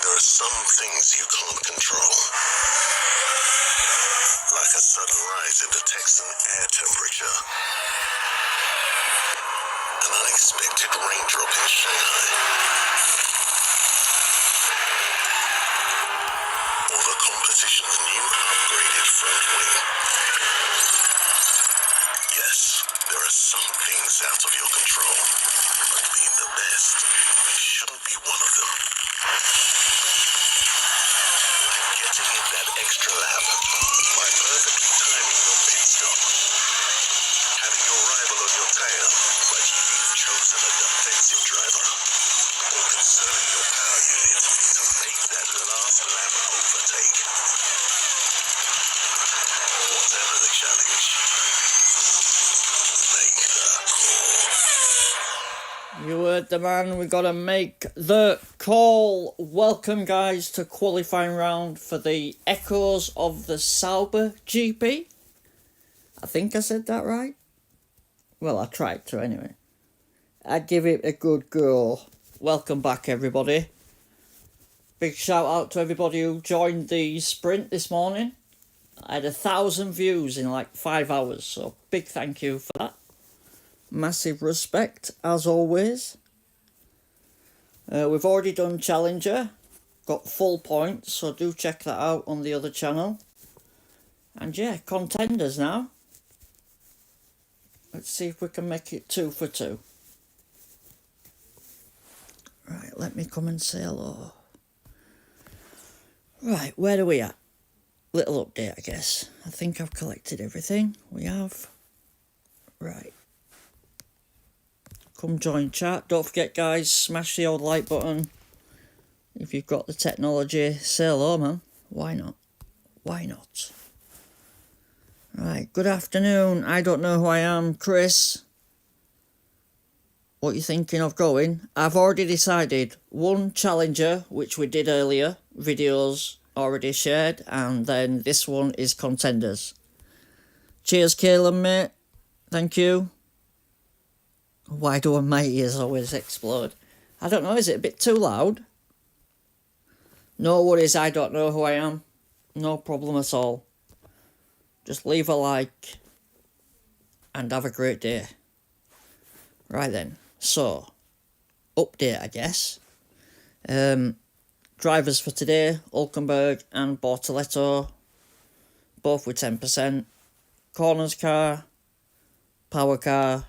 There are some things you can't control. Like a sudden rise in the Texan air temperature. An unexpected raindrop in Shanghai. Or the competition's new upgraded front wing. Yes, there are some things out of your control. But being the best shouldn't be one of them. Like getting in that extra lap by perfectly timing your pit stop. Having your rival on your tail, but you've chosen a defensive driver. Or conserving your power unit to make that last lap overtake. Whatever the challenge, make the call. You heard the man, we gotta make the call. Welcome guys to qualifying round for the echoes of the Sauber GP. I think I said that right. Well, I tried to anyway. I'd give it a good go. Welcome back everybody. Big shout out to everybody who joined the sprint this morning. I had 1,000 views in like 5 hours, so big thank you for that. Massive respect as always. We've already done Challenger, got full points, so do check that out on the other channel. And yeah, Contenders now. Let's see if we can make it 2 for 2. Right, let me come and say hello. Right, where are we at? Little update, I guess. I think I've collected everything. We have. Right. Come join chat. Don't forget, guys, smash the old like button. If you've got the technology, say hello, man. Why not? Why not? Right, good afternoon. I don't know who I am, Chris. What you thinking of going? I've already decided. One Challenger, which we did earlier. Videos already shared. And then this one is Contenders. Cheers, Caleb, mate. Thank you. Why do my ears always explode? I don't know, is it a bit too loud? No worries, I don't know who I am. No problem at all. Just leave a like and have a great day. Right then, so, update I guess. Drivers for today, Hulkenberg and Bortoletto, both with 10%. Corners car, power car,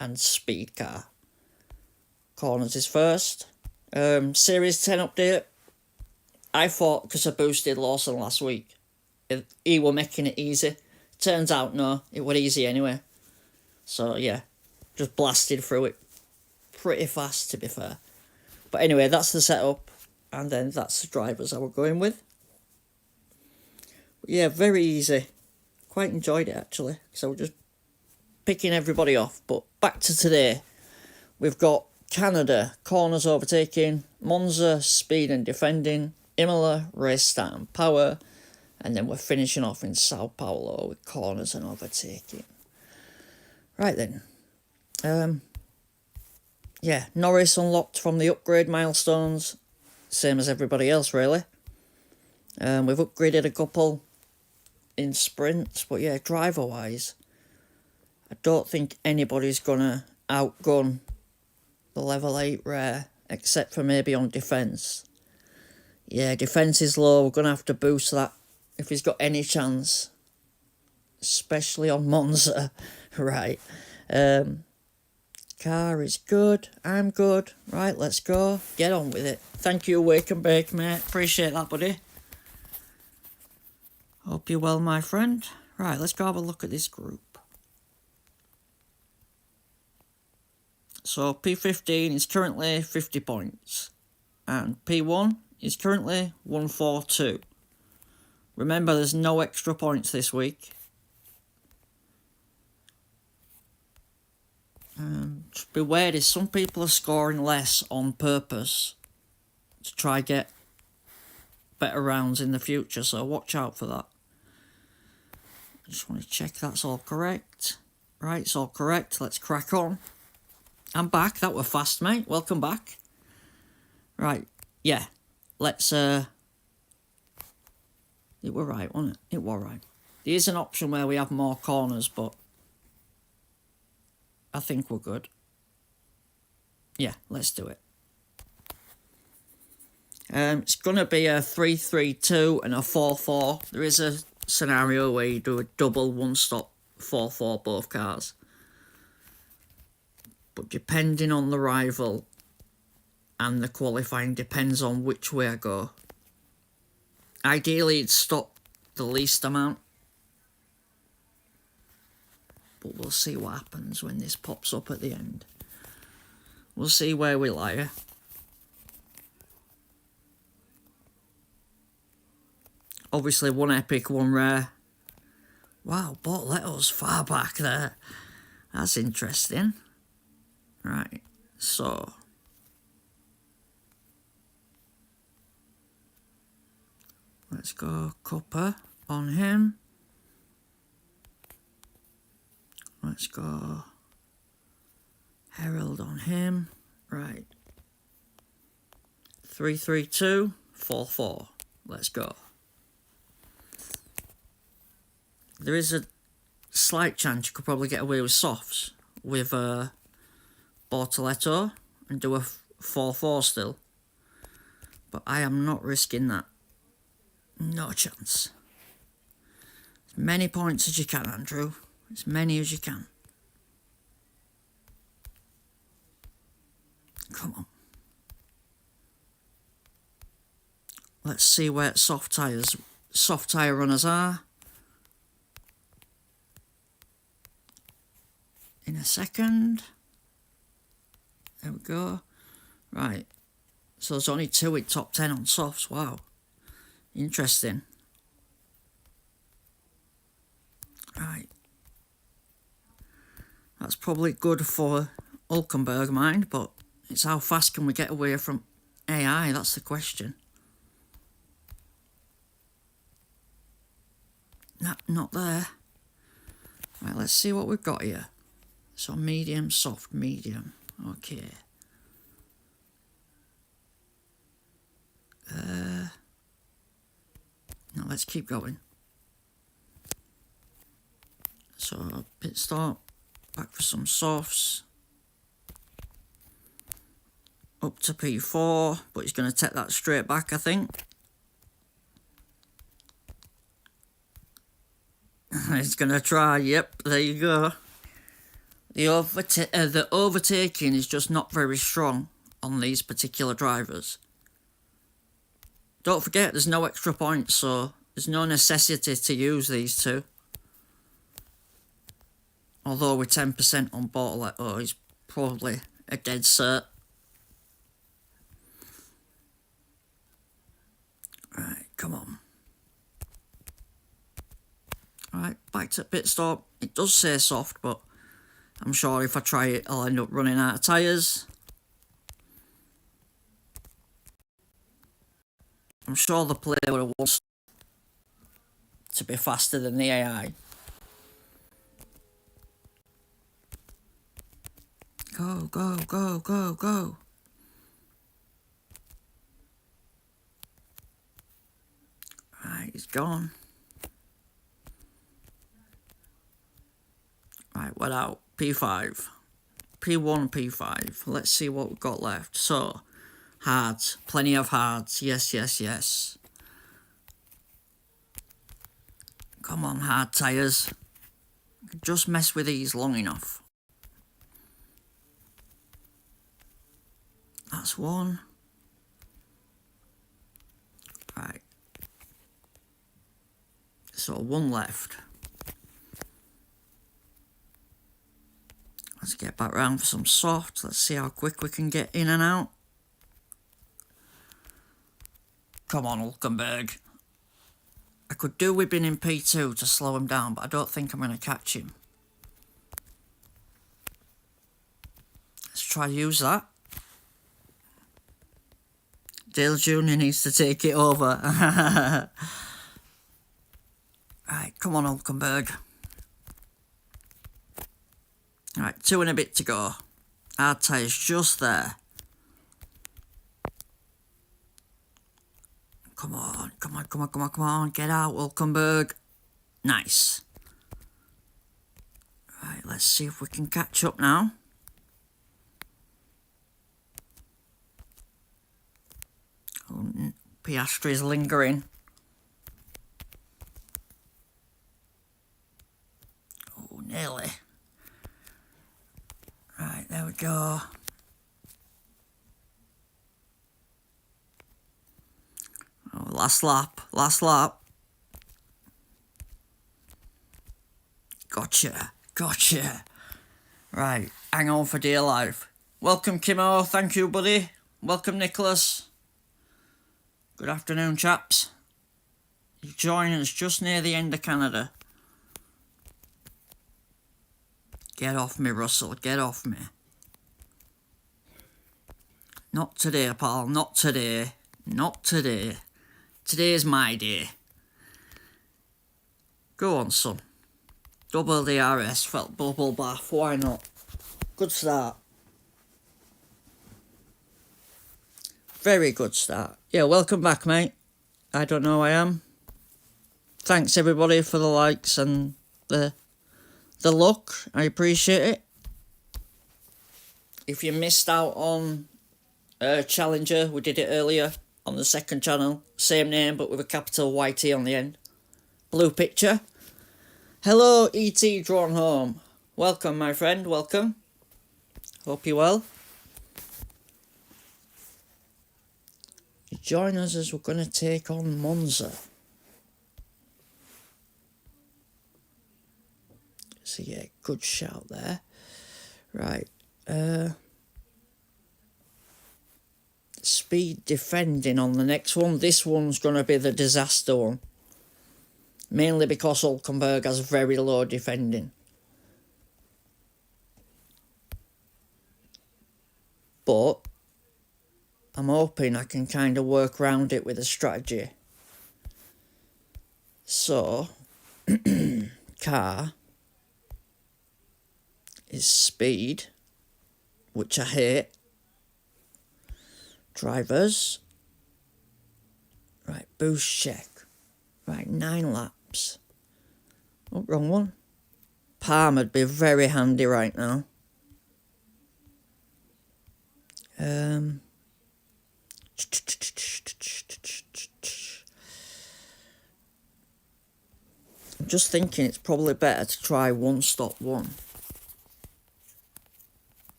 and speed car. Corners is first. Series 10 update. I thought because I boosted Lawson last week, he were making it easy. Turns out no, it was easy anyway. So yeah, just blasted through it pretty fast to be fair. But anyway, that's the setup, and then that's the drivers I were going with. But yeah, very easy. Quite enjoyed it actually, because I was just picking everybody off. But back to today, we've got Canada, corners overtaking, Monza, speed and defending, Imola, race start and power, and then we're finishing off in Sao Paulo with corners and overtaking. Right then, yeah, Norris unlocked from the upgrade milestones, same as everybody else really. We've upgraded a couple in sprints, but yeah, driver-wise, I don't think anybody's gonna outgun the level 8 rare, except for maybe on defence. Yeah, defence is low, we're gonna have to boost that if he's got any chance, especially on Monza. Right, car is good, I'm good. Right, let's go, get on with it. Thank you, Wake and Bake, mate, appreciate that, buddy. Hope you're well, my friend. Right, let's go have a look at this group. So P15 is currently 50 points, and P1 is currently 142. Remember, there's no extra points this week. Just beware this, some people are scoring less on purpose to try get better rounds in the future, so watch out for that. I just want to check that's all correct. Right, it's all correct, let's crack on. I'm back, that were fast, mate, welcome back. Right, yeah. Let's, it were right, wasn't it? It were right. There is an option where we have more corners, but I think we're good. Yeah, let's do it. It's going to be a 3-3-2 and a 4-4. There is a scenario where you do a double one-stop 4-4 both cars. But depending on the rival and the qualifying depends on which way I go. Ideally, it'd stop the least amount. But we'll see what happens when this pops up at the end. We'll see where we lie. Obviously, one epic, one rare. Wow, Bortoletto's far back there. That's interesting. Right, so... let's go Copper on him. Let's go Herald on him. Right. 3-3-2, 4-4. Let's go. There is a slight chance you could probably get away with softs with Bortoletto and do a 4-4 still. But I am not risking that. No chance. As many points as you can, Andrew. As many as you can. Come on. Let's see where soft tyre runners are. In a second. There we go. Right. So there's only 2 in top 10 on softs. Wow. Interesting. Right. That's probably good for Hulkenberg, mind, but it's how fast can we get away from AI? That's the question. Not there. Right, let's see what we've got here. So medium, soft, medium. Okay. Now let's keep going. So pit stop, back for some softs. Up to P4, but he's going to take that straight back, I think. He's going to try, yep, there you go. The overtaking is just not very strong on these particular drivers. Don't forget, there's no extra points, so there's no necessity to use these two. Although with 10% on Bortoletto, he's probably a dead cert. Right, come on. Alright, back to pit stop. It does say soft, but I'm sure if I try it, I'll end up running out of tyres. I'm sure the player would have wants to be faster than the AI. Go, go, go, go, go. Right, he's gone. Right, we're out. P5. P1, P5. Let's see what we've got left. So, hards. Plenty of hards. Yes, yes, yes. Come on, hard tyres. Just mess with these long enough. That's one. Right. So, one left. Let's get back round for some soft. Let's see how quick we can get in and out. Come on, Hulkenberg. I could do with being in P2 to slow him down, but I don't think I'm going to catch him. Let's try use that. Dale Jr. needs to take it over. Right, come on, Hulkenberg. Right, 2 and a bit to go. Our tyre's just there. Come on, come on, come on, come on, come on. Get out, Hulkenberg. Nice. Right, let's see if we can catch up now. Oh, Piastri's lingering. Oh, nearly. Right, there we go. Oh, last lap, last lap. Gotcha, gotcha. Right, hang on for dear life. Welcome, Kimo. Thank you, buddy. Welcome, Nicholas. Good afternoon, chaps. You join us just near the end of Canada. Get off me, Russell. Get off me. Not today, pal. Not today. Not today. Today's my day. Go on, son. Double DRS, felt bubble bath. Why not? Good start. Very good start. Yeah, welcome back, mate. I don't know who I am. Thanks, everybody, for the likes and the look. I appreciate it. If you missed out on Challenger, we did it earlier on the second channel. Same name, but with a capital YT on the end. Blue picture. Hello, E.T. Drawn Home. Welcome, my friend. Welcome. Hope you're well. Join us as we're going to take on Monza. So yeah, good shout there. Right. Speed defending on the next one. This one's going to be the disaster one. Mainly because Hulkenberg has very low defending. But I'm hoping I can kind of work around it with a strategy. So, car is speed, which I hate. Drivers. Right, boost check. Right, 9 laps. Oh, wrong one. Palm would be very handy right now. I'm just thinking it's probably better to try one stop one.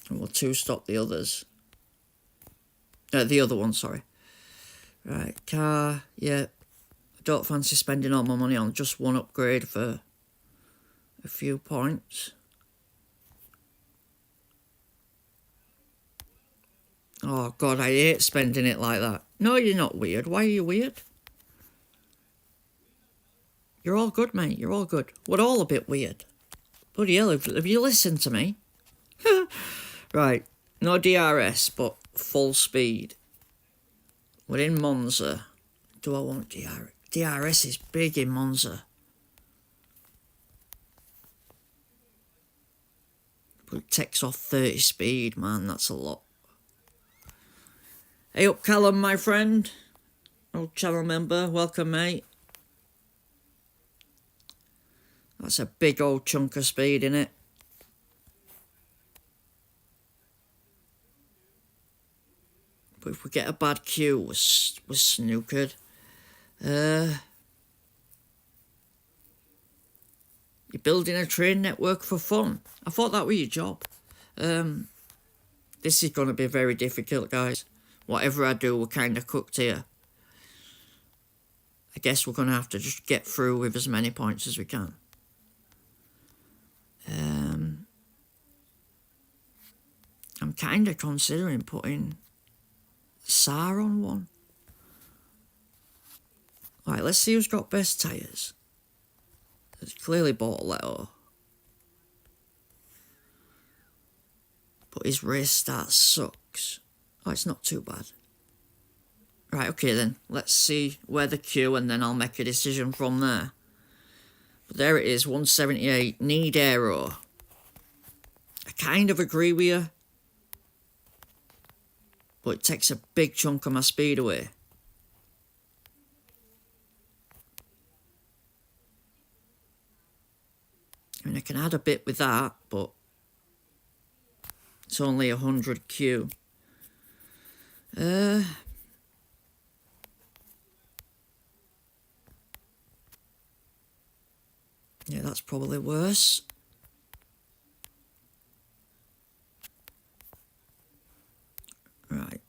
And we'll two stop the others. The other one, sorry. Right, car, yeah. I don't fancy spending all my money on just one upgrade for a few points. Oh, God, I hate spending it like that. No, you're not weird. Why are you weird? You're all good, mate. You're all good. We're all a bit weird. Bloody hell, have you listened to me? Right, no DRS, but full speed. We're in Monza. Do I want DRS? DRS is big in Monza. But it takes off 30 speed, man. That's a lot. Hey up, Callum, my friend. Old channel member. Welcome, mate. That's a big old chunk of speed, innit? But if we get a bad queue, we're snookered. You're building a train network for fun. I thought that was your job. This is going to be very difficult, guys. Whatever I do, we're kind of cooked here. I guess we're going to have to just get through with as many points as we can. I'm kind of considering putting Saar on one. Right, let's see who's got best tyres. It's clearly Bortoletto. But his race start sucks. Oh, it's not too bad. Right, okay then. Let's see where the queue and then I'll make a decision from there. But there it is, 178. Need aero. I kind of agree with you. but it takes a big chunk of my speed away. I mean, I can add a bit with that, but it's only 100 Q. Yeah, that's probably worse. Right.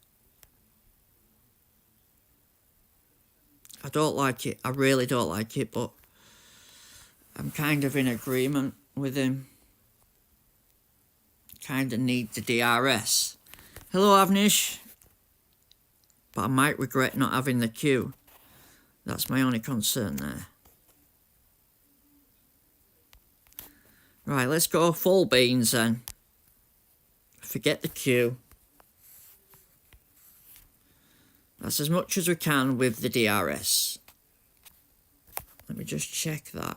I don't like it. I really don't like it, but I'm kind of in agreement with him. Kind of need the DRS. Hello, Avnish. But I might regret not having the Q. That's my only concern there. Right, let's go full beans then. Forget the Q. That's as much as we can with the DRS. Let me just check that.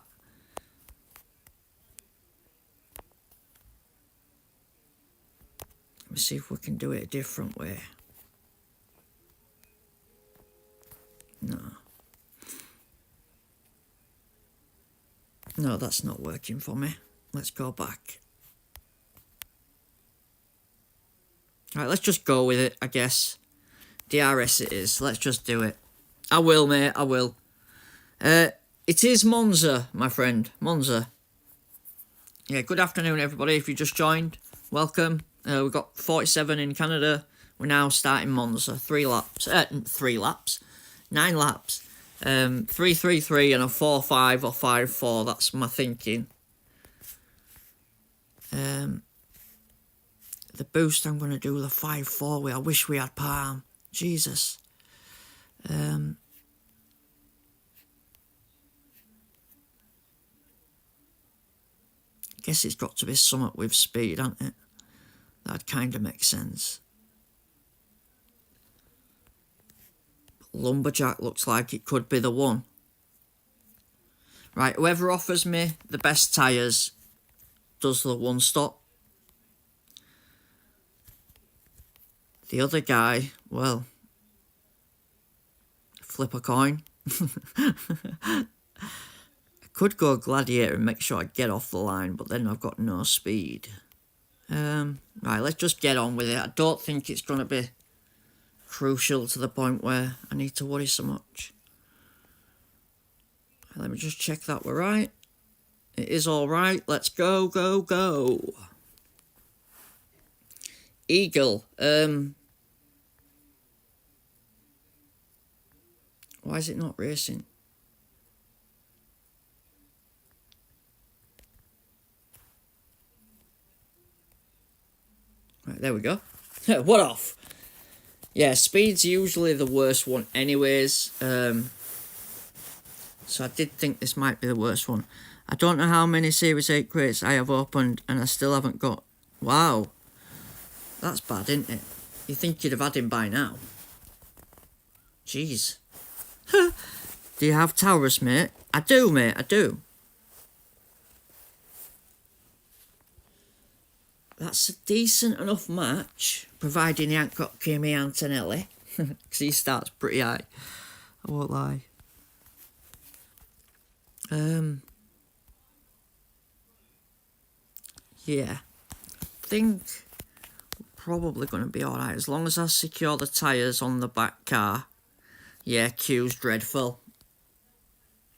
Let me see if we can do it a different way. No. No, that's not working for me. Let's go back. Right, let's just go with it, I guess. DRS it is. Let's just do it. I will, mate. I will. It is Monza, my friend. Monza. Yeah, good afternoon, everybody. If you just joined, welcome. We've got 47 in Canada. We're now starting Monza. 3 laps. 9 laps. 3-3-3 and a 4-5 or 5-4. That's my thinking. The boost, I'm going to do the 5-4 with. I wish we had Palm. Jesus. Guess it's got to be somewhat with speed, hasn't it? That kind of makes sense. Lumberjack looks like it could be the one. Right, whoever offers me the best tyres does the one stop. The other guy, well, flip a coin. I could go Gladiator and make sure I get off the line, but then I've got no speed. Right, let's just get on with it. I don't think it's going to be crucial to the point where I need to worry so much. Let me just check that we're right. It is all right. Let's go, go, go. Eagle. Why is it not racing? Right, there we go. What off? Yeah, speed's usually the worst one anyways. So I did think this might be the worst one. I don't know how many Series 8 crates I have opened and I still haven't got... Wow. That's bad, isn't it? You think you'd have had him by now. Jeez. Do you have Taurus, mate? I do, mate, I do. That's a decent enough match, providing he ain't got Kimi Antonelli. Because he starts pretty high. I won't lie. Yeah. I think we're probably going to be alright. As long as I secure the tyres on the back car. Yeah, Q's dreadful.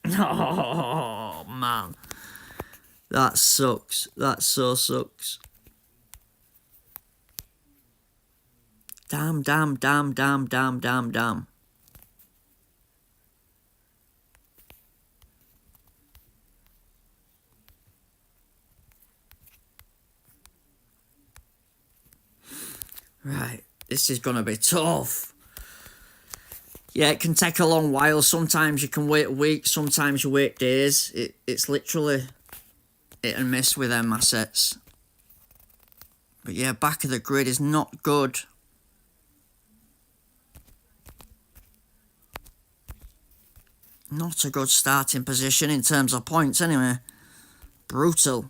Oh, man. That sucks. That so sucks. Damn, damn, damn, damn, damn, damn, damn. Right, this is going to be tough. Yeah, it can take a long while. Sometimes you can wait a week, sometimes you wait days. It's literally hit and miss with them assets. But yeah, back of the grid is not good. Not a good starting position in terms of points anyway. Brutal.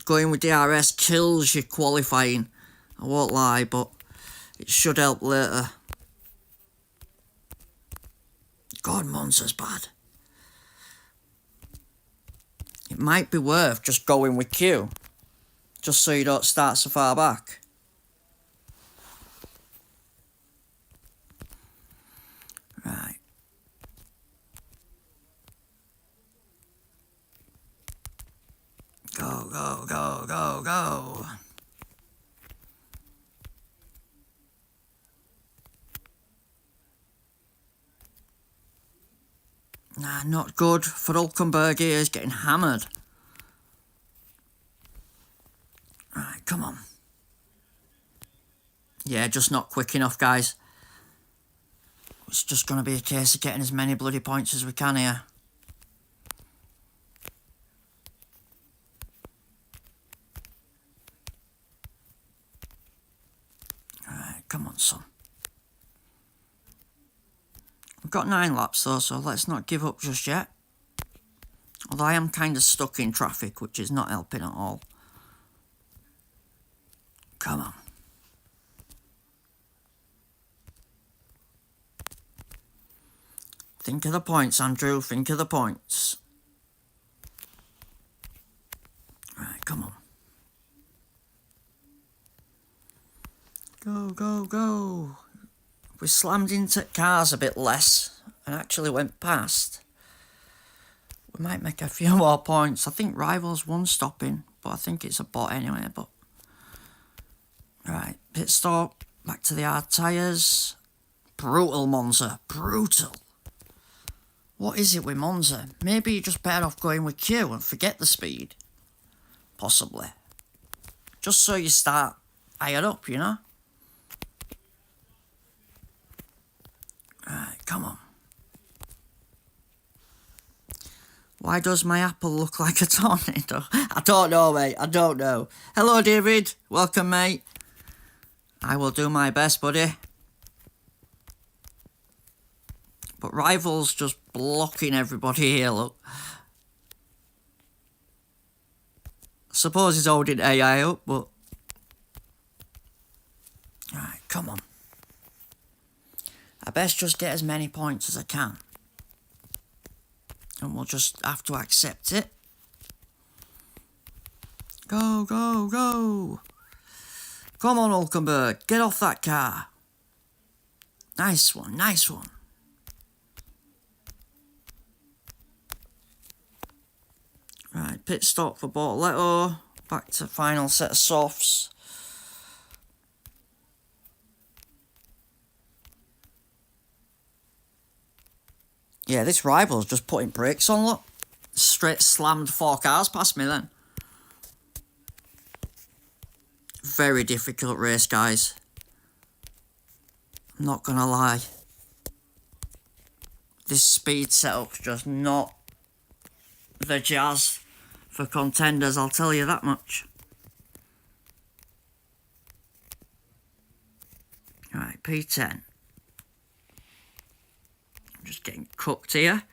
going with DRS kills your qualifying. I won't lie, but it should help later. God, Monza's bad. It might be worth just going with Q, just so you don't start so far back. Right. Go, go, go, go, go. Nah, not good for Hulkenberg here. He's getting hammered. Right, come on. Yeah, just not quick enough, guys. It's just going to be a case of getting as many bloody points as we can here. Right, come on, son. We've got 9 laps though, so let's not give up just yet. Although I am kind of stuck in traffic, which is not helping at all. Come on. Think of the points, Andrew. Think of the points. Right, come on. Go, go, go. We slammed into cars a bit less and actually went past. We might make a few more points. I think Rivals won stopping, but I think it's a bot anyway. But right, pit stop. Back to the hard tyres. Brutal Monza. Brutal. What is it with Monza? Maybe you're just better off going with Q and forget the speed. Possibly. Just so you start higher up, you know? Right, come on. Why does my apple look like a tornado? I don't know, mate. I don't know. Hello, David. Welcome, mate. I will do my best, buddy. But Rivals just blocking everybody here, look. Suppose he's holding AI up, but... Right, come on. I best just get as many points as I can. And we'll just have to accept it. Go, go, go. Come on, Hulkenberg. Get off that car. Nice one, nice one. Right, pit stop for Bortoletto. Back to final set of softs. Yeah, this Rival's just putting brakes on, look. Straight slammed 4 cars past me then. Very difficult race, guys. I'm not gonna lie. This speed setup's just not the jazz for Contenders, I'll tell you that much. Right, P10. Just getting cooked here.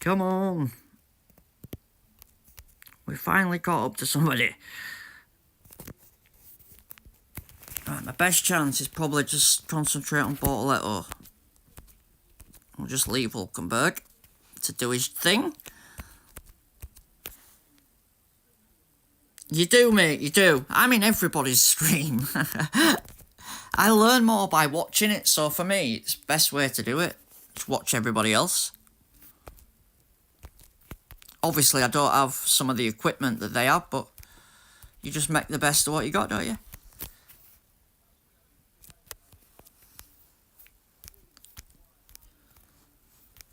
Come on. We finally caught up to somebody. Right, my best chance is probably just concentrate on Bortoletto. We'll just leave Hulkenberg to do his thing. You do, mate, you do. I'm in everybody's stream. I learn more by watching it, so for me, it's the best way to do it. Just watch everybody else. Obviously, I don't have some of the equipment that they have, but you just make the best of what you got, don't you?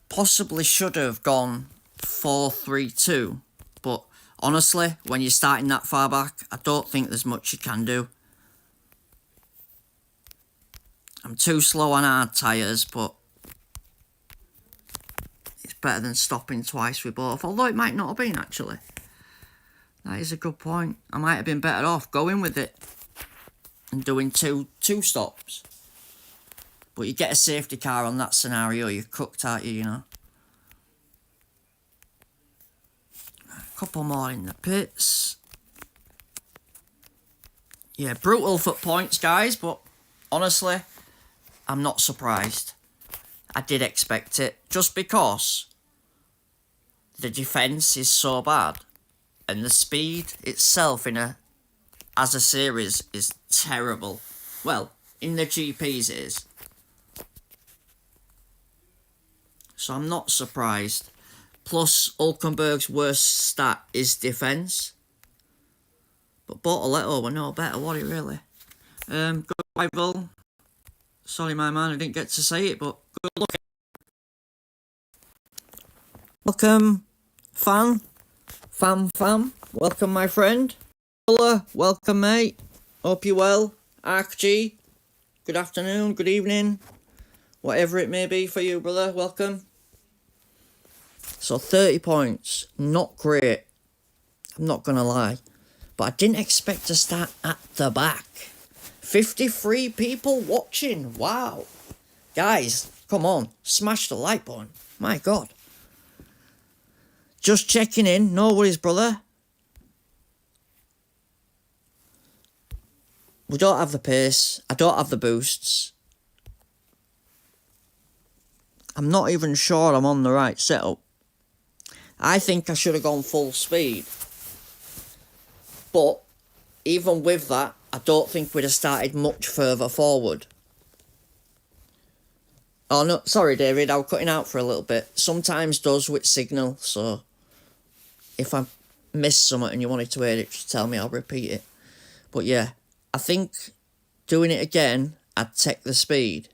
Possibly should have gone 4-3-2, but honestly, when you're starting that far back, I don't think there's much you can do. I'm too slow on hard tyres, but it's better than stopping twice with both, although it might not have been, actually. That is a good point. I might have been better off going with it and doing two stops. But you get a safety car on that scenario, you're cooked, aren't you, you know? A couple more in the pits. Yeah, brutal for points, guys, but honestly, I'm not surprised. I did expect it, just because the defence is so bad, and the speed itself as a series is terrible. Well, in the GPs it is. So I'm not surprised. Plus, Hulkenberg's worst stat is defence. But Bortoletto were no better, were he really? Good rival. Sorry, my man, I didn't get to say it, but good luck. Welcome, fan. Welcome, my friend. Welcome, mate. Hope you're well. ArcG, good afternoon, good evening. Whatever it may be for you, brother, welcome. So 30 points, not great. I'm not going to lie. But I didn't expect to start at the back. 53 people watching, wow. Guys, come on, smash the like button. My God. Just checking in, no worries, brother. We don't have the pace. I don't have the boosts. I'm not even sure I'm on the right setup. I think I should have gone full speed. But even with that, I don't think we'd have started much further forward. Oh no, sorry David, I was cutting out for a little bit. Sometimes does with signal, so if I miss something and you wanted to hear it, just tell me, I'll repeat it. But yeah, I think doing it again, I'd take the speed.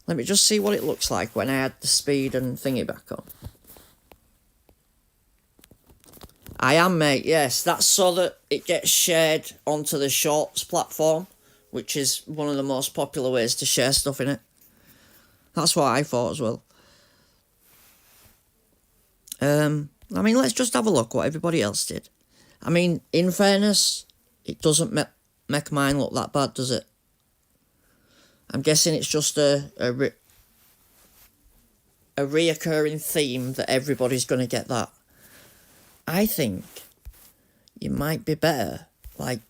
Let me just see what it looks like when I add the speed and thingy back on. I am, mate, yes. That's so that it gets shared onto the Shorts platform, which is one of the most popular ways to share stuff in it. That's what I thought as well. I mean, let's just have a look what everybody else did. I mean, in fairness, it doesn't make mine look that bad, does it? I'm guessing it's just a reoccurring theme that everybody's going to get that. I think you might be better, like,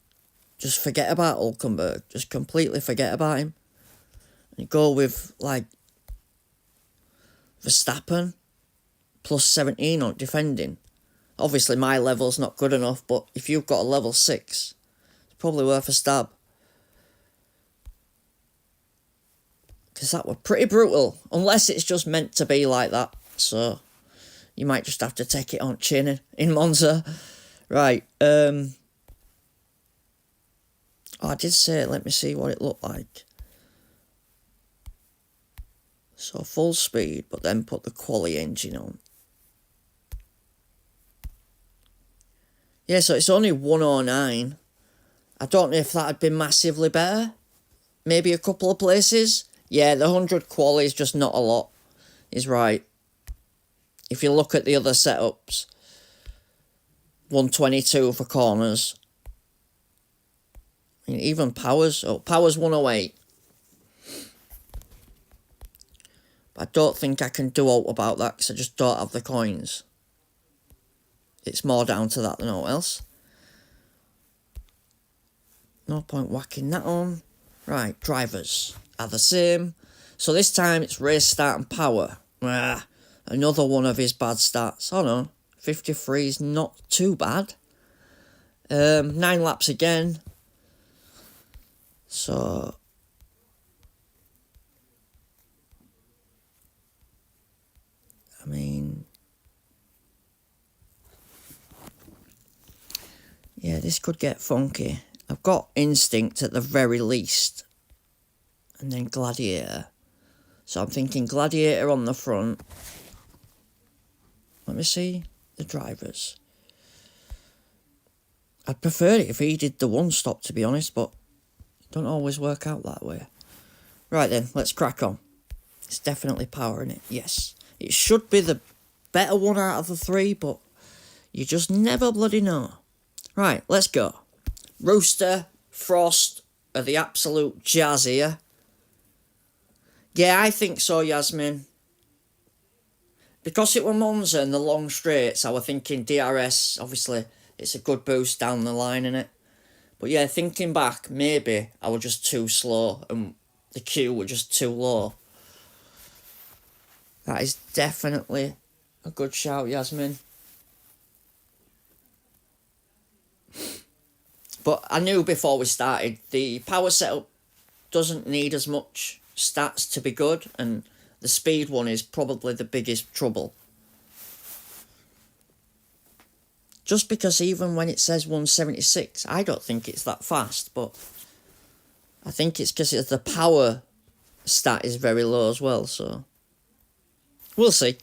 just forget about Hulkenberg. Just completely forget about him. And go with, like, Verstappen, plus 17 on defending. Obviously, my level's not good enough, but if you've got a level 6, it's probably worth a stab. Because that were pretty brutal, unless it's just meant to be like that. So, you might just have to take it on chin in Monza. Right, oh, I did say it, let me see what it looked like. So, full speed, but then put the quali engine on. Yeah, so it's only 109. I don't know if that had been massively better. Maybe a couple of places. Yeah, the 100 quali is just not a lot. Is right. If you look at the other setups, 122 for corners. I mean, even powers. Oh, powers 108. But I don't think I can do out about that because I just don't have the coins. It's more down to that than all else. No point whacking that on. Right, drivers are the same. So this time it's race start and power. Another one of his bad stats. Oh no, 53 is not too bad. 9 laps again. So... I mean... yeah, this could get funky. I've got Instinct at the very least. And then Gladiator. So I'm thinking Gladiator on the front. Let me see the drivers. I'd prefer it if he did the one stop, to be honest, but it don't always work out that way. Right then, let's crack on. It's definitely power in it, yes. It should be the better one out of the 3, but you just never bloody know. Right, let's go. Rooster, Frost are the absolute jazz here. Yeah, I think so, Yasmin. Because it were Monza and the long straights, I was thinking DRS, obviously, it's a good boost down the line, innit? But yeah, thinking back, maybe I was just too slow and the Q were just too low. That is definitely a good shout, Yasmin. But I knew before we started, the power setup doesn't need as much stats to be good, and the speed one is probably the biggest trouble. Just because even when it says 176, I don't think it's that fast, but I think it's because the power stat is very low as well, so we'll see.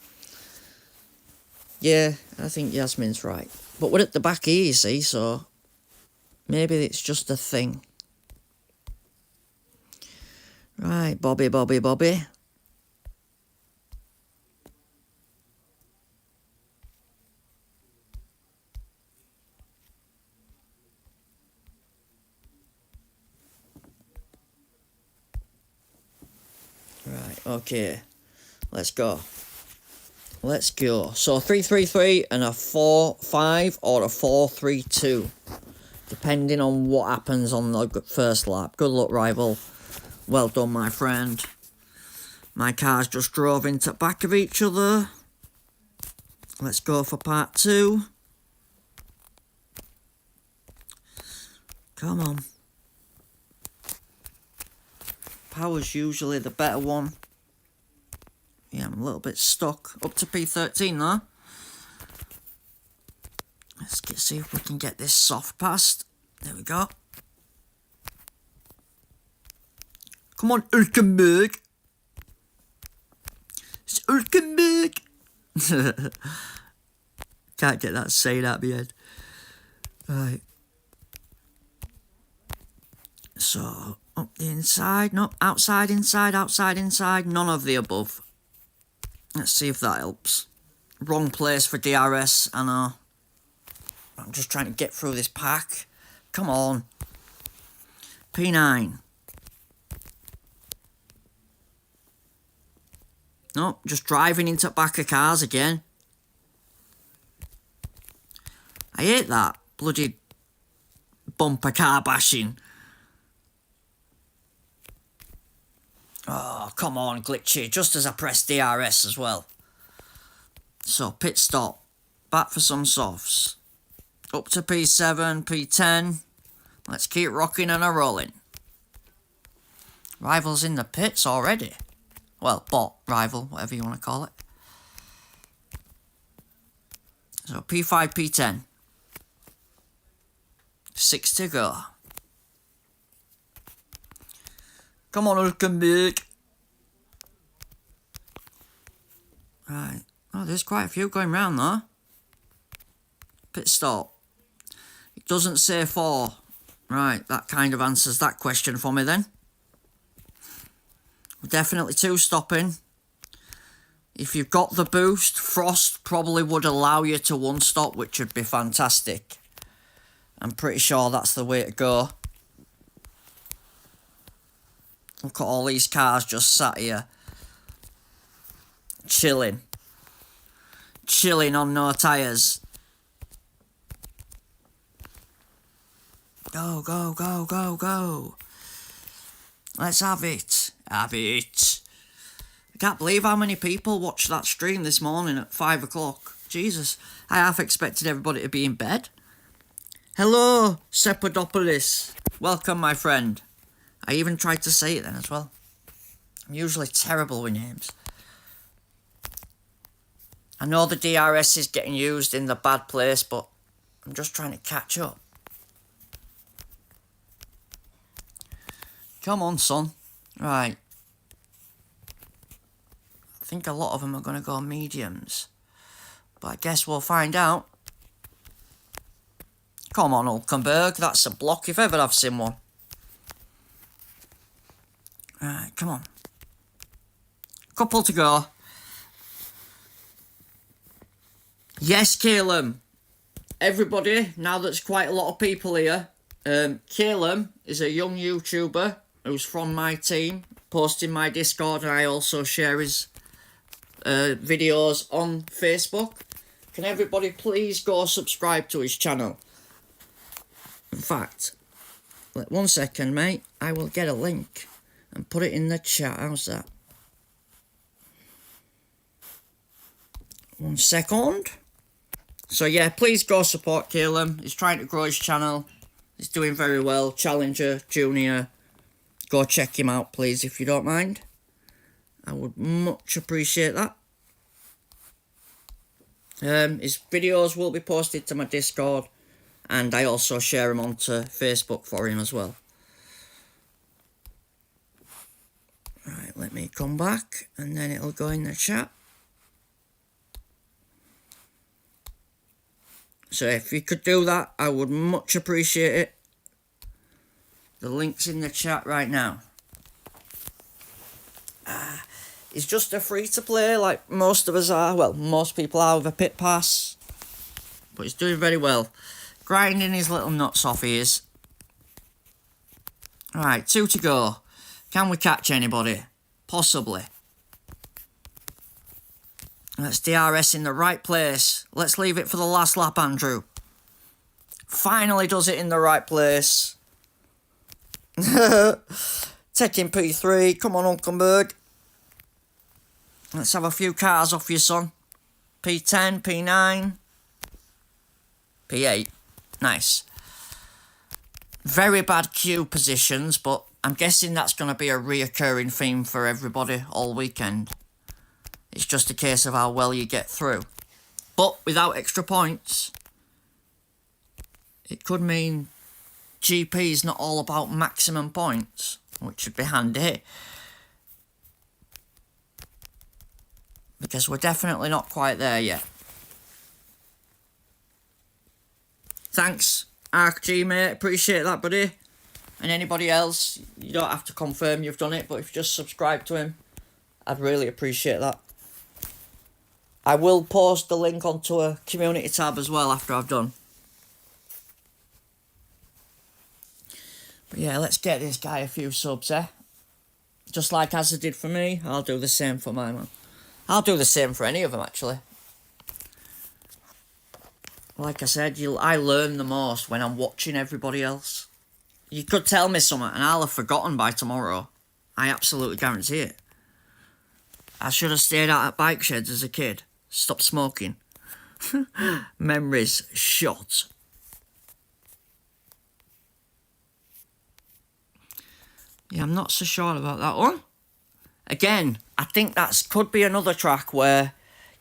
Yeah, I think Yasmin's right. But we're at the back here, you see, so maybe it's just a thing. Right, Bobby. Right, okay. Let's go. So 3-3-3 and a 4-5 or a 4-3-2. Depending on what happens on the first lap. Good luck, rival. Well done, my friend. My cars just drove into the back of each other. Let's go for part 2. Come on. Power's usually the better one. Yeah, I'm a little bit stuck. Up to P13 though. Let's see if we can get this soft past. There we go. Come on, Ulkenberg. It's Ulkenberg. Can't get that saying out of my head. Right. So, up the inside. No, outside, inside, outside, inside. None of the above. Let's see if that helps. Wrong place for DRS, I know. I'm just trying to get through this pack. Come on. P9. No, just driving into back of cars again. I hate that bloody bumper car bashing. Oh, come on, glitchy. Just as I press DRS as well. So, pit stop. Back for some softs. Up to P7, P10. Let's keep rocking and a-rolling. Rival's in the pits already. Well, bot, rival, whatever you want to call it. So, P5, P10. 6 to go. Come on, Hulkenberg. Right. Oh, there's quite a few going round though. Pit stop. It doesn't say 4. Right, that kind of answers that question for me then. Definitely 2 stopping. If you've got the boost, Frost probably would allow you to 1 stop, which would be fantastic. I'm pretty sure that's the way to go. Look at all these cars just sat here. Chilling. Chilling on no tyres. Go, go, go, go, go. Let's have it. Have it. I can't believe how many people watched that stream this morning at 5 o'clock. Jesus, I half expected everybody to be in bed. Hello, Sepodopoulos. Welcome, my friend. I even tried to say it then as well. I'm usually terrible with names. I know the DRS is getting used in the bad place, but I'm just trying to catch up. Come on, son. Right. I think a lot of them are going to go mediums. But I guess we'll find out. Come on, Hulkenberg. That's a block if ever I've seen one. Right, come on. Couple to go. Yes, Calum. Everybody, now there's quite a lot of people here. Calum is a young YouTuber who's from my team, posting my Discord, and I also share his videos on Facebook. Can everybody please go subscribe to his channel? In fact, 1 second, mate. I will get a link and put it in the chat. How's that? 1 second. So yeah, please go support Caleb. He's trying to grow his channel. He's doing very well. Challenger, Junior. Go check him out, please, if you don't mind. I would much appreciate that. His videos will be posted to my Discord, and I also share them onto Facebook for him as well. Right, let me come back, and then it'll go in the chat. So if you could do that, I would much appreciate it. The link's in the chat right now. It's just a free-to-play like most of us are. Well, most people are with a pit pass. But he's doing very well. Grinding his little nuts off he is. Right, 2 to go. Can we catch anybody? Possibly. Let's DRS in the right place. Let's leave it for the last lap, Andrew. Finally does it in the right place. Taking P3. Come on, Hulkenberg. Let's have a few cars off you, son. P10, P9. P8. Nice. Very bad queue positions, but I'm guessing that's going to be a reoccurring theme for everybody all weekend. It's just a case of how well you get through. But without extra points, it could mean GP is not all about maximum points, which would be handy. Because we're definitely not quite there yet. Thanks, ArcG, mate. Appreciate that, buddy. And anybody else, you don't have to confirm you've done it, but if you just subscribe to him, I'd really appreciate that. I will post the link onto a community tab as well after I've done. But yeah, let's get this guy a few subs, eh? Just like Azza did for me, I'll do the same for my man. I'll do the same for any of them, actually. Like I said, I learn the most when I'm watching everybody else. You could tell me something and I'll have forgotten by tomorrow. I absolutely guarantee it. I should have stayed out at bike sheds as a kid. Stopped smoking. Memories shot. Yeah, I'm not so sure about that one. Again, I think that could be another track where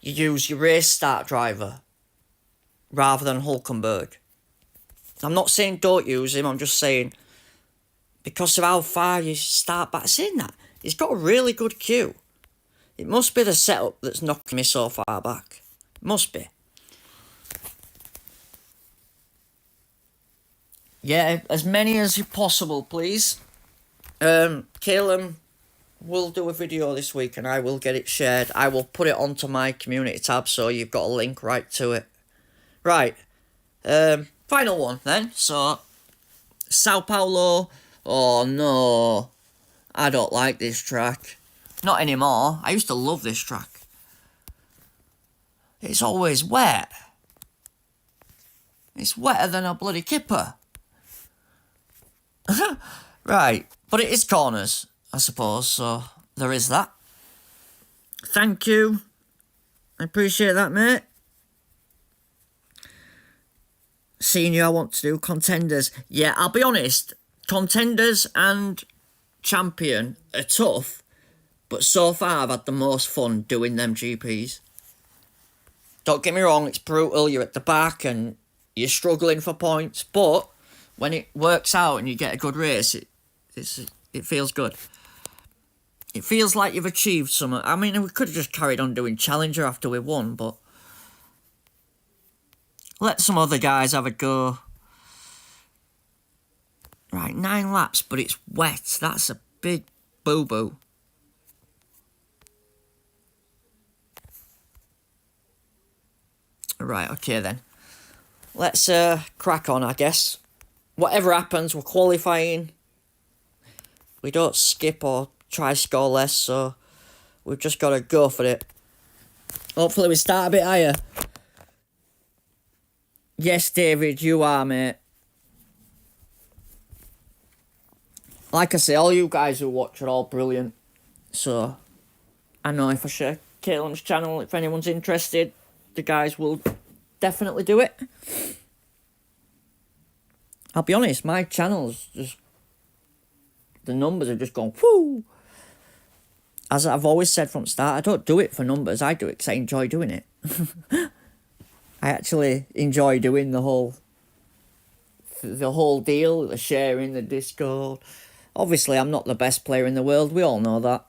you use your race start driver rather than Hulkenberg. I'm not saying don't use him, I'm just saying because of how far you start back. Saying that, he's got a really good queue. It must be the setup that's knocking me so far back. It must be. Yeah, as many as possible, please. Caleb will do a video this week and I will get it shared. I will put it onto my community tab so you've got a link right to it. Right. Final one then. So, Sao Paulo. Oh no. I don't like this track. Not anymore. I used to love this track. It's always wet. It's wetter than a bloody kipper. Right. But it is corners, I suppose, so there is that. Thank you. I appreciate that, mate. Senior, I want to do Contenders. Yeah, I'll be honest. Contenders and Champion are tough, but so far I've had the most fun doing them GPs. Don't get me wrong, it's brutal. You're at the back and you're struggling for points, but when it works out and you get a good race, it feels good. It feels like you've achieved something. I mean, we could have just carried on doing Challenger after we won, but let some other guys have a go. Right, 9 laps, but it's wet. That's a big boo-boo. Right, okay then. Let's crack on, I guess. Whatever happens, we're qualifying. We don't skip or try score less, so we've just got to go for it. Hopefully we start a bit higher. Yes, David, you are, mate. Like I say, all you guys who watch are all brilliant. So, I know if I share Caelan's channel, if anyone's interested, the guys will definitely do it. I'll be honest, my channel's just... the numbers have just gone, whoo! As I've always said from the start, I don't do it for numbers, I do it because I enjoy doing it. I actually enjoy doing the whole deal, the sharing, the Discord. Obviously, I'm not the best player in the world, we all know that.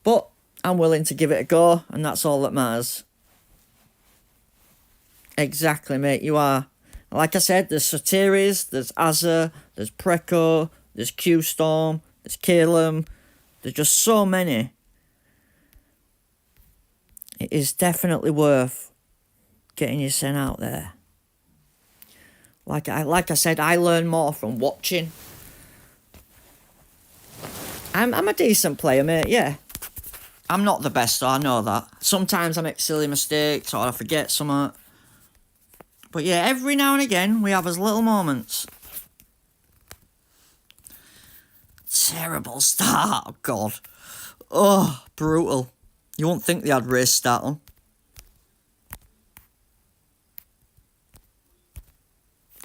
But I'm willing to give it a go, and that's all that matters. Exactly, mate, you are. Like I said, there's Sotiris, there's Azza, there's Preco, there's Q-Storm, there's Calum. There's just so many. It is definitely worth getting your sent out there. Like I said, I learn more from watching. I'm a decent player, mate, yeah. I'm not the best, though, I know that. Sometimes I make silly mistakes or I forget something. But yeah, every now and again, we have those little moments. Terrible start, oh God. Oh, brutal. You won't think they had race start on.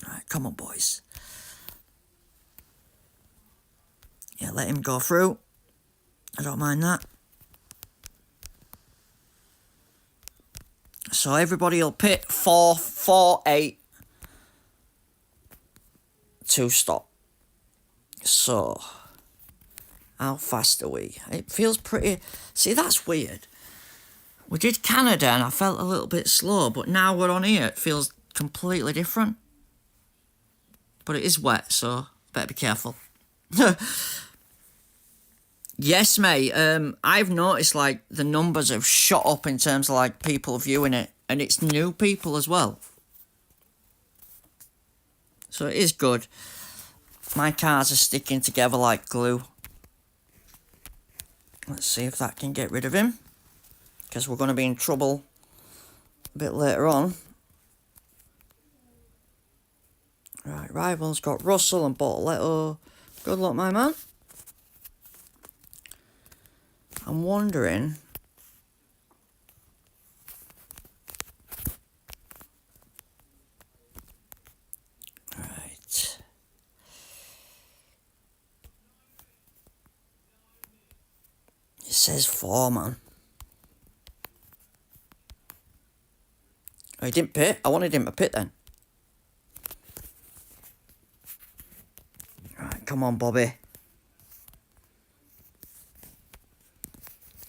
Right, come on, boys. Yeah, let him go through. I don't mind that. So everybody will pit 4, 4, 8 to stop. So, how fast are we? It feels pretty... See, that's weird. We did Canada and I felt a little bit slow, but now we're on here, it feels completely different. But it is wet, so better be careful. Yes, mate. I've noticed, like, the numbers have shot up in terms of, like, people viewing it. And it's new people as well. So it is good. My cars are sticking together like glue. Let's see if that can get rid of him. Because we're going to be in trouble a bit later on. Right, Rivals got Russell and Bortoletto. Good luck, my man. I'm wondering... Right. It says 4, man. Oh, he didn't pit? I wanted him to pit then. Right, come on, Bobby.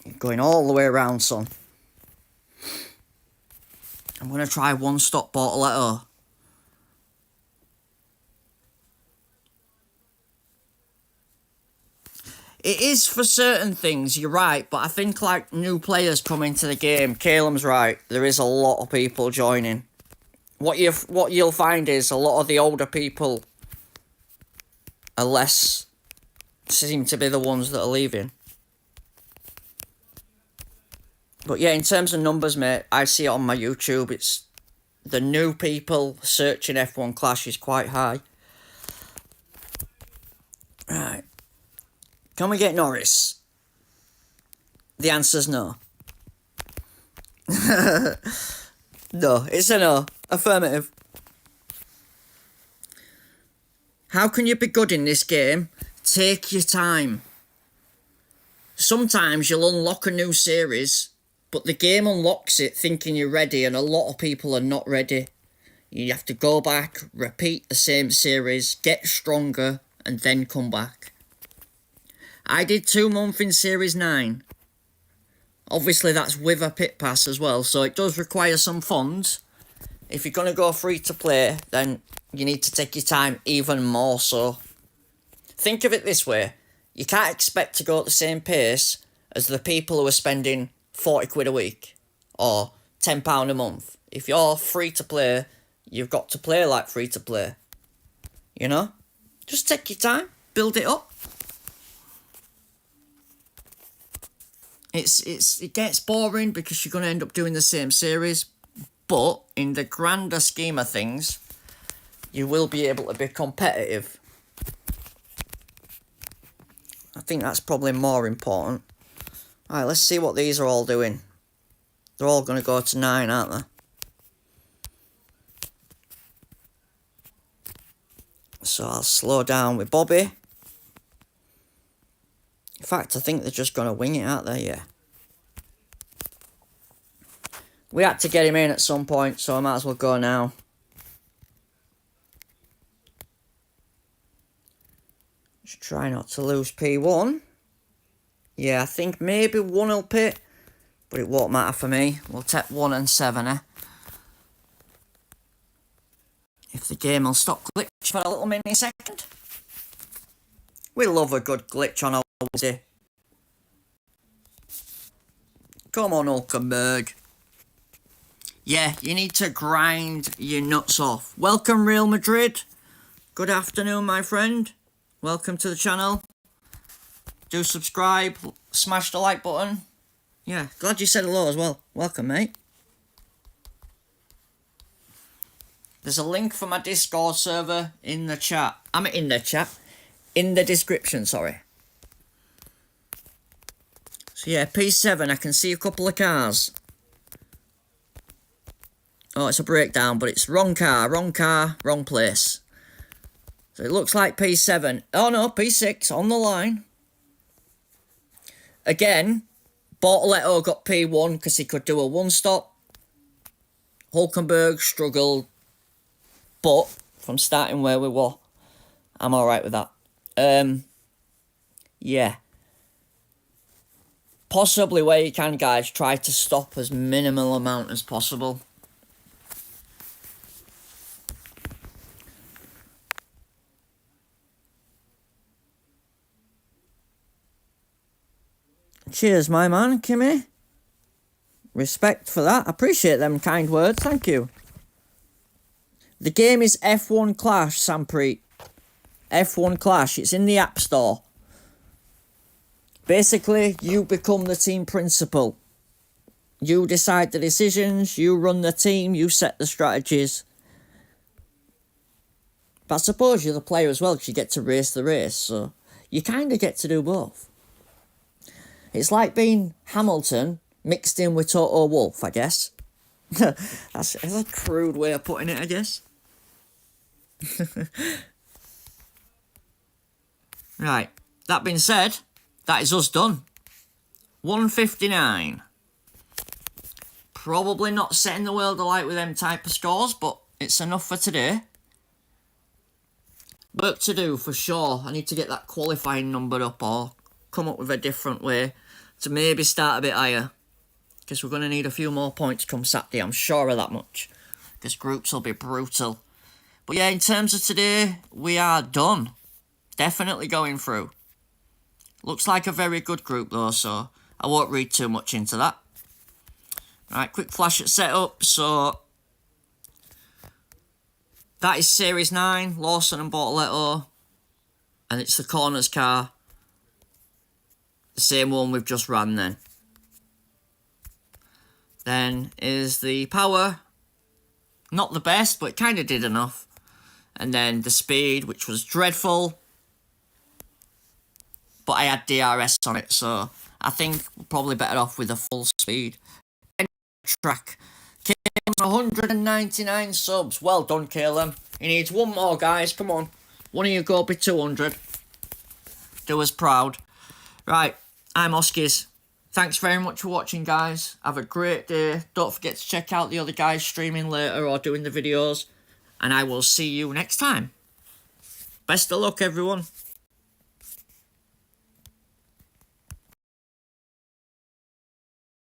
You're going all the way around, son. I'm going to try one stop Bortoletto. It is for certain things, you're right, but I think like new players come into the game. Calum's right, there is a lot of people joining. What you'll find is a lot of the older people are less seem to be the ones that are leaving. But yeah, in terms of numbers, mate, I see it on my YouTube. It's the new people searching F1 Clash is quite high. Right. Can we get Norris? The answer's no. No, it's a no. Affirmative. How can you be good in this game? Take your time. Sometimes you'll unlock a new series, but the game unlocks it thinking you're ready, and a lot of people are not ready. You have to go back, repeat the same series, get stronger, and then come back. I did 2 months in Series 9. Obviously, that's with a pit pass as well, so it does require some funds. If you're going to go free to play, then you need to take your time even more so. Think of it this way. You can't expect to go at the same pace as the people who are spending 40 quid a week or £10 a month. If you're free to play, you've got to play like free to play. You know? Just take your time, build it up. It gets boring because you're going to end up doing the same series, but in the grander scheme of things, you will be able to be competitive. I think that's probably more important. Alright, let's see what these are all doing. They're all going to go to 9, aren't they? So I'll slow down with Bobby. In fact, I think they're just going to wing it, aren't they? Yeah. We had to get him in at some point, so I might as well go now. Just try not to lose P1. Yeah, I think maybe 1 will pit, but it won't matter for me. We'll take 1 and 7, eh? If the game will stop glitch for a little mini second. We love a good glitch on our Wednesday. Come on, Hulkenberg. Yeah, you need to grind your nuts off. Welcome, Real Madrid. Good afternoon, my friend. Welcome to the channel. Do subscribe, smash the like button. Yeah, glad you said hello as well. Welcome, mate. There's a link for my Discord server in the chat. In the description, sorry. So yeah, P7, I can see a couple of cars. Oh, it's a breakdown, but it's wrong car, wrong place. So it looks like P7. Oh no, P6 on the line. Again, Bortoletto got P1 because he could do a one-stop. Hulkenberg struggled. But, from starting where we were, I'm alright with that. Yeah. Possibly where you can, guys, try to stop as minimal amount as possible. Cheers, my man, Kimmy. Respect for that. Appreciate them kind words. Thank you. The game is F1 Clash, Sampreet. F1 Clash. It's in the App Store. Basically, you become the team principal. You decide the decisions, you run the team, you set the strategies. But I suppose you're the player as well, because you get to race the race, so you kind of get to do both. It's like being Hamilton mixed in with Toto Wolff, I guess. That's a crude way of putting it, I guess. Right, that being said, that is us done. 159. Probably not setting the world alight with them type of scores, but it's enough for today. Work to do for sure. I need to get that qualifying number up or come up with a different way to maybe start a bit higher. Because we're going to need a few more points come Saturday, I'm sure of that much. Because groups will be brutal. But yeah, in terms of today, we are done. Definitely going through. Looks like a very good group though, so I won't read too much into that. Right, quick flash at setup. So that is Series 9, Lawson and Bortoletto. And it's the corners car. The same one we've just ran then. Then is the power. Not the best, but it kind of did enough. And then the speed, which was dreadful. But I had DRS on it, so I think we're probably better off with a full speed. Track. Caleb, 199 subs. Well done, Caleb. He needs one more, guys. Come on. One of you go be 200. Do us proud. Right, I'm Oskies. Thanks very much for watching, guys. Have a great day. Don't forget to check out the other guys streaming later or doing the videos. And I will see you next time. Best of luck, everyone.